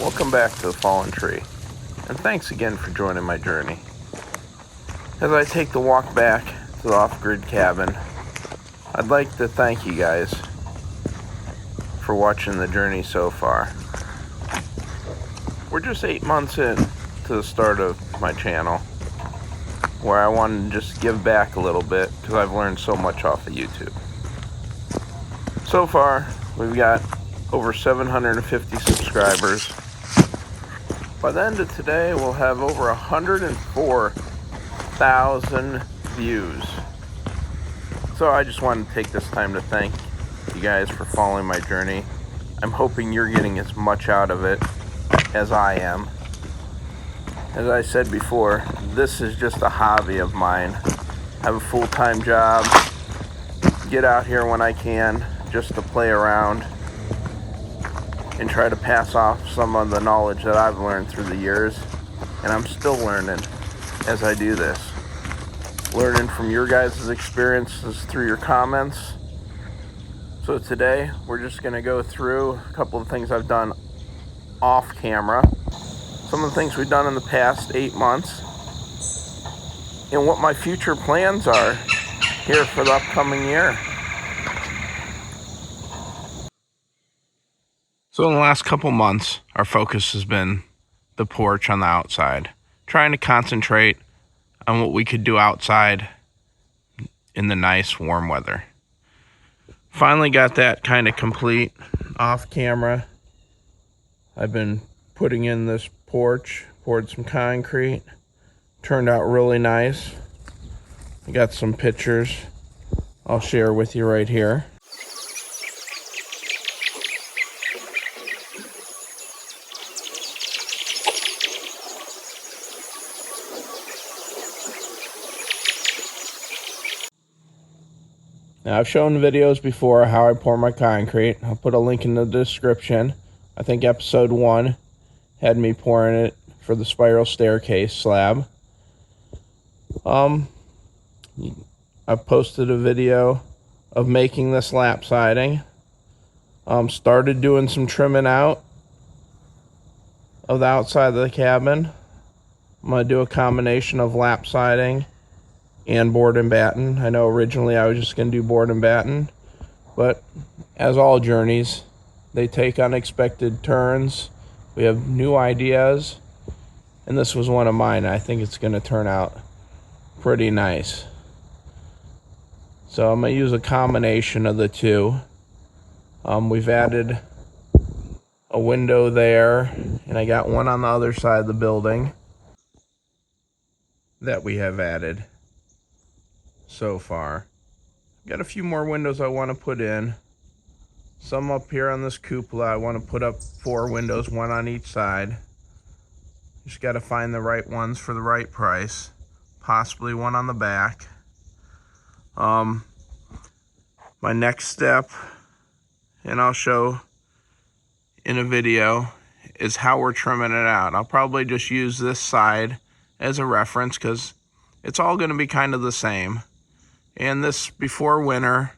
Welcome back to the Fallen Tree, and thanks again for joining my journey. As I take the walk back to the off-grid cabin, I'd like to thank you guys for watching the journey so far. We're just 8 months in to the start of my channel, where I wanted to just give back a little bit because I've learned so much off of YouTube. So far, we've got over 750 subscribers. By the end of today, we'll have over 104,000 views. So I just wanted to take this time to thank you guys for following my journey. I'm hoping you're getting as much out of it as I am. As I said before, this is just a hobby of mine. I have a full-time job, get out here when I can just to play around and try to pass off some of the knowledge that I've learned through the years, and I'm still learning as I do this. Learning from your guys' experiences through your comments. So today, we're just gonna go through a couple of things I've done off camera, some of the things we've done in the past 8 months, and what my future plans are here for the upcoming year. So in the last couple months, our focus has been the porch on the outside, trying to concentrate on what we could do outside in the nice warm weather. Finally got that kind of complete off camera. I've been putting in this porch, poured some concrete, turned out really nice. I got some pictures I'll share with you right here. Now, I've shown videos before how I pour my concrete. I'll put a link in the description. I think episode 1 had me pouring it for the spiral staircase slab. I've posted a video of making this lap siding. Started doing some trimming out of the outside of the cabin. I'm going to do a combination of lap siding and board and batten. I know originally I was just going to do board and batten, but as all journeys, they take unexpected turns. We have new ideas, and this was one of mine. I think it's going to turn out pretty nice. So I'm going to use a combination of the two. We've added a window there, and I got one on the other side of the building that we have added so far. Got a few more windows I want to put in. Some up here on this cupola. I want to put up 4 windows, one on each side. Just got to find the right ones for the right price. Possibly one on the back. My next step, and I'll show in a video, is how we're trimming it out. I'll probably just use this side as a reference because it's all going to be kind of the same. And this, before winter,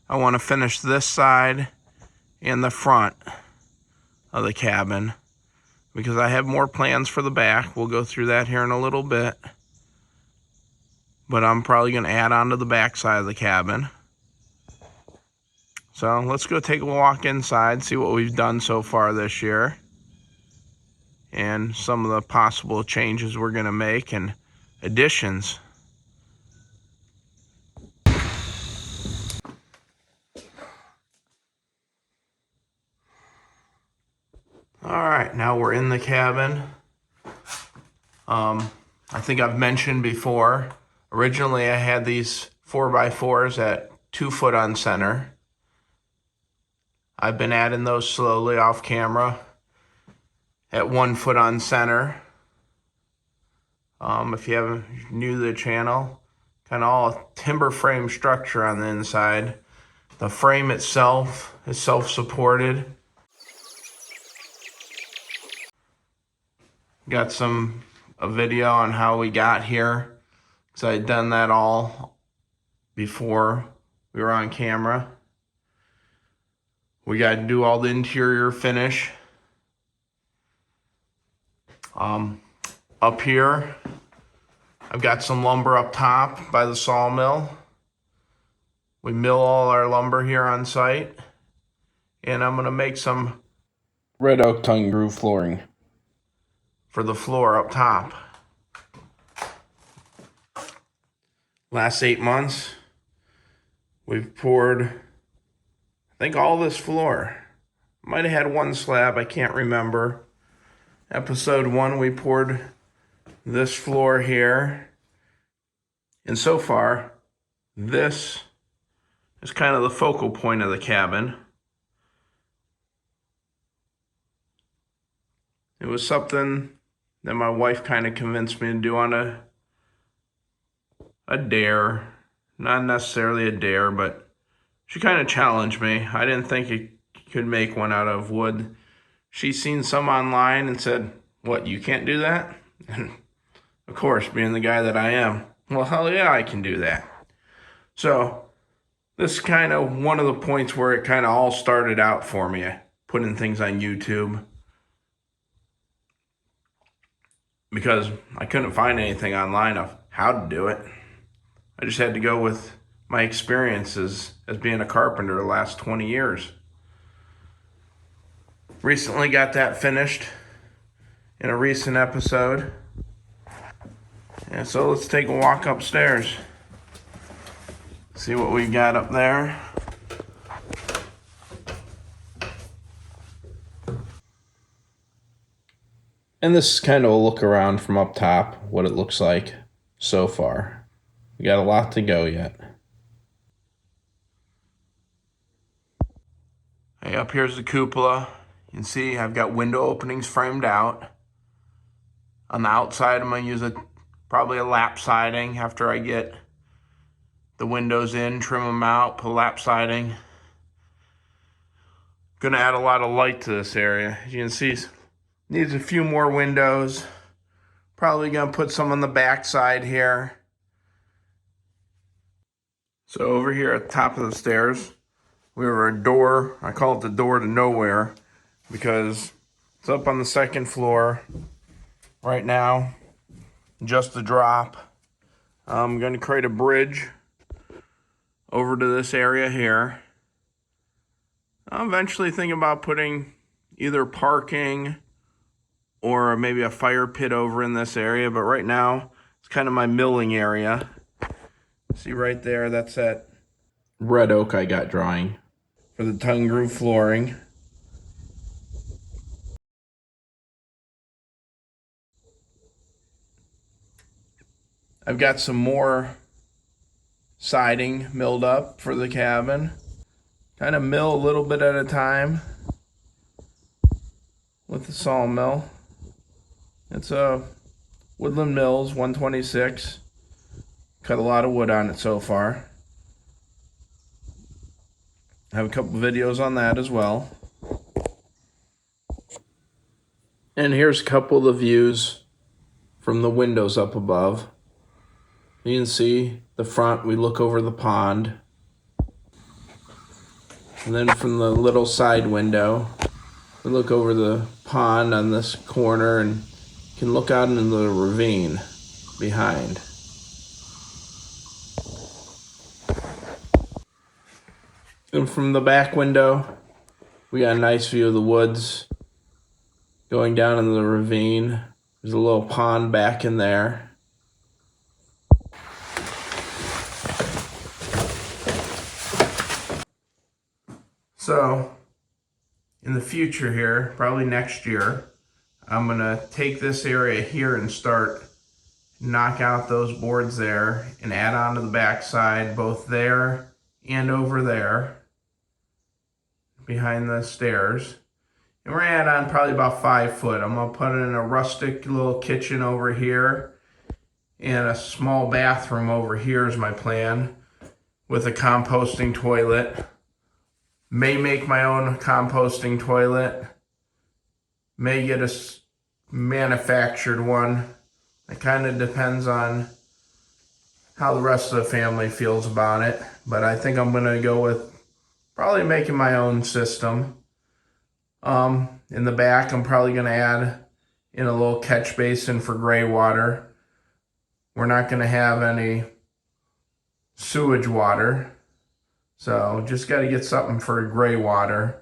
I want to finish this side and the front of the cabin because I have more plans for the back. We'll go through that here in a little bit. But I'm probably going to add on to the back side of the cabin. So let's go take a walk inside, see what we've done so far this year, and some of the possible changes we're going to make and additions. Alright, now we're in the cabin. I think I've mentioned before, originally I had these 4x4s at 2 foot on center. I've been adding those slowly off camera at 1 foot on center. If you haven't new to the channel, kind of all a timber frame structure on the inside. The frame itself is self-supported. Got a video on how we got here, because I had done that all before we were on camera. We got to do all the interior finish. Up here, I've got some lumber up top by the sawmill. We mill all our lumber here on site, and I'm gonna make some red oak tongue groove flooring for the floor up top. Last 8 months, we've poured, I think, all this floor. Might have had one slab, I can't remember. Episode 1, we poured this floor here. And so far, this is kind of the focal point of the cabin. It was something that my wife kind of convinced me to do on a dare. Not necessarily a dare, but she kind of challenged me. I didn't think you could make one out of wood. She's seen some online and said, "What, you can't do that?" And of course, being the guy that I am, well, hell yeah, I can do that. So this is kind of one of the points where it kind of all started out for me, putting things on YouTube, because I couldn't find anything online of how to do it. I just had to go with my experiences as being a carpenter the last 20 years. Recently got that finished in a recent episode. And so let's take a walk upstairs. See what we got up there. And this is kind of a look around from up top, what it looks like so far. We got a lot to go yet. Hey, up here's the cupola. You can see I've got window openings framed out. On the outside, I'm going to use probably a lap siding after I get the windows in, trim them out, put lap siding. Going to add a lot of light to this area. As you can see, needs a few more windows. Probably going to put some on the back side here. So over here at the top of the stairs, we have a door. I call it the door to nowhere because it's up on the second floor right now, just a drop. I'm going to create a bridge over to this area here. I'll eventually think about putting either parking or maybe a fire pit over in this area, but right now it's kind of my milling area. See right there, that's that red oak I got drawing for the tongue groove flooring. I've got some more siding milled up for the cabin. Kind of mill a little bit at a time with the sawmill. It's a Woodland Mills 126. Cut a lot of wood on it so far. I have a couple videos on that as well. And here's a couple of the views from the windows up above. You can see the front, we look over the pond. And then from the little side window, we look over the pond on this corner and can look out into the ravine behind. And from the back window, we got a nice view of the woods going down into the ravine. There's a little pond back in there. So, in the future here, probably next year, I'm gonna take this area here and start knock out those boards there and add on to the back side, both there and over there, behind the stairs. And we're gonna add on probably about 5 foot. I'm gonna put in a rustic little kitchen over here and a small bathroom over here is my plan, with a composting toilet. May make my own composting toilet. May get a manufactured one. It kind of depends on how the rest of the family feels about it. But I think I'm going to go with probably making my own system. In the back, I'm probably going to add in a little catch basin for gray water. We're not going to have any sewage water, so just got to get something for gray water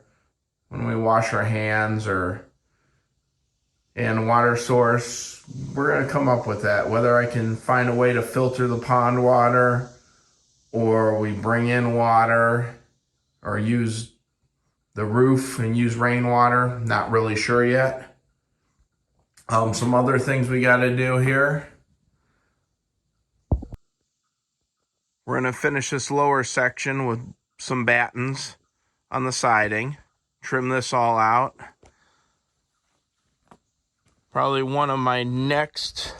when we wash our hands, or and water source. We're going to come up with that, whether I can find a way to filter the pond water, or we bring in water, or use the roof and use rainwater. Not really sure yet. Some other things we got to do here. We're going to finish this lower section with some battens on the siding. Trim this all out. Probably one of my next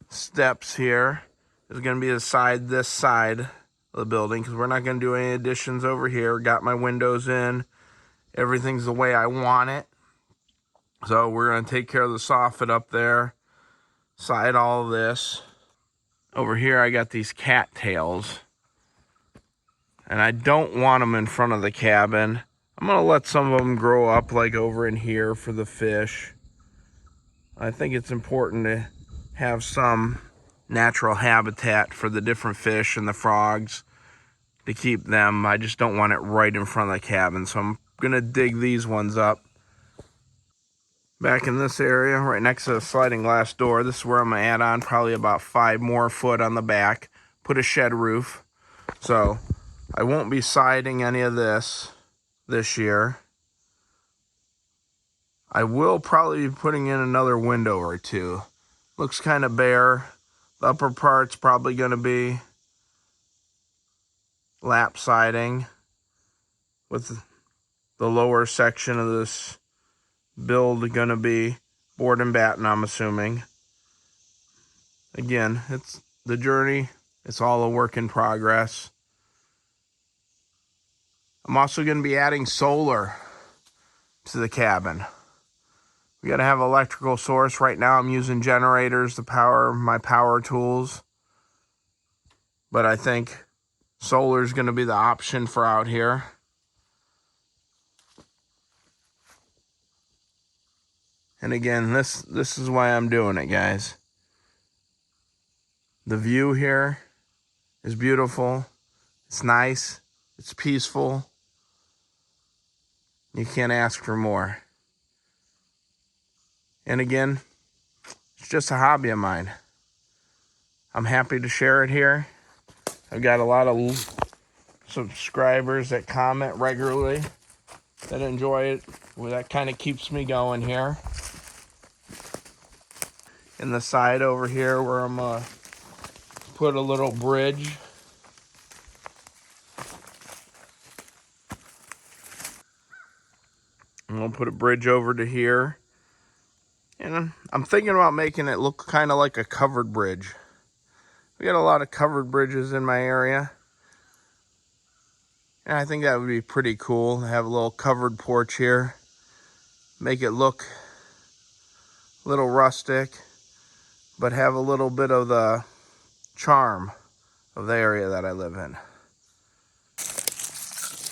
steps here is going to be this side of the building, because we're not going to do any additions over here. Got my windows in. Everything's the way I want it. So we're going to take care of the soffit up there. Side all of this. Over here I got these cattails, and I don't want them in front of the cabin. I'm going to let some of them grow up like over in here for the fish. I think it's important to have some natural habitat for the different fish and the frogs to keep them. I just don't want it right in front of the cabin, so I'm going to dig these ones up. Back in this area, right next to the sliding glass door, this is where I'm going to add on probably about 5 more foot on the back, put a shed roof. So I won't be siding any of this year. I will probably be putting in another window or two. Looks kind of bare. The upper part's probably going to be lap siding, with the lower section of this build going to be board and batten, I'm assuming. Again, it's the journey. It's all a work in progress. I'm also going to be adding solar to the cabin. We got to have electrical source. Right now I'm using generators to power my power tools, but I think solar is going to be the option for out here. And again, this is why I'm doing it, guys. The view here is beautiful. It's nice. It's peaceful. You can't ask for more. And again, it's just a hobby of mine. I'm happy to share it here. I've got a lot of subscribers that comment regularly, that enjoy it. Well, that kind of keeps me going here. In the side over here where I'm going to put a little bridge. I'm going to put a bridge over to here. And I'm thinking about making it look kind of like a covered bridge. We got a lot of covered bridges in my area. And I think that would be pretty cool to have a little covered porch here. Make it look a little rustic, but have a little bit of the charm of the area that I live in.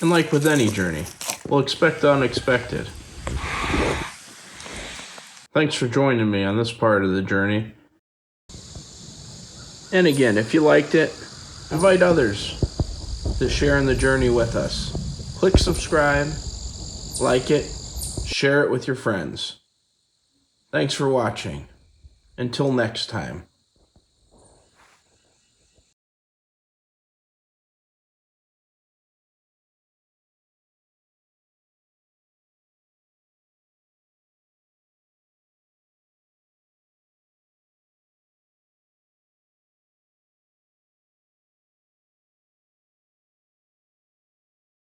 And like with any journey, we'll expect the unexpected. Thanks for joining me on this part of the journey. And again, if you liked it, invite others to share in the journey with us. Click subscribe, like it, share it with your friends. Thanks for watching. Until next time.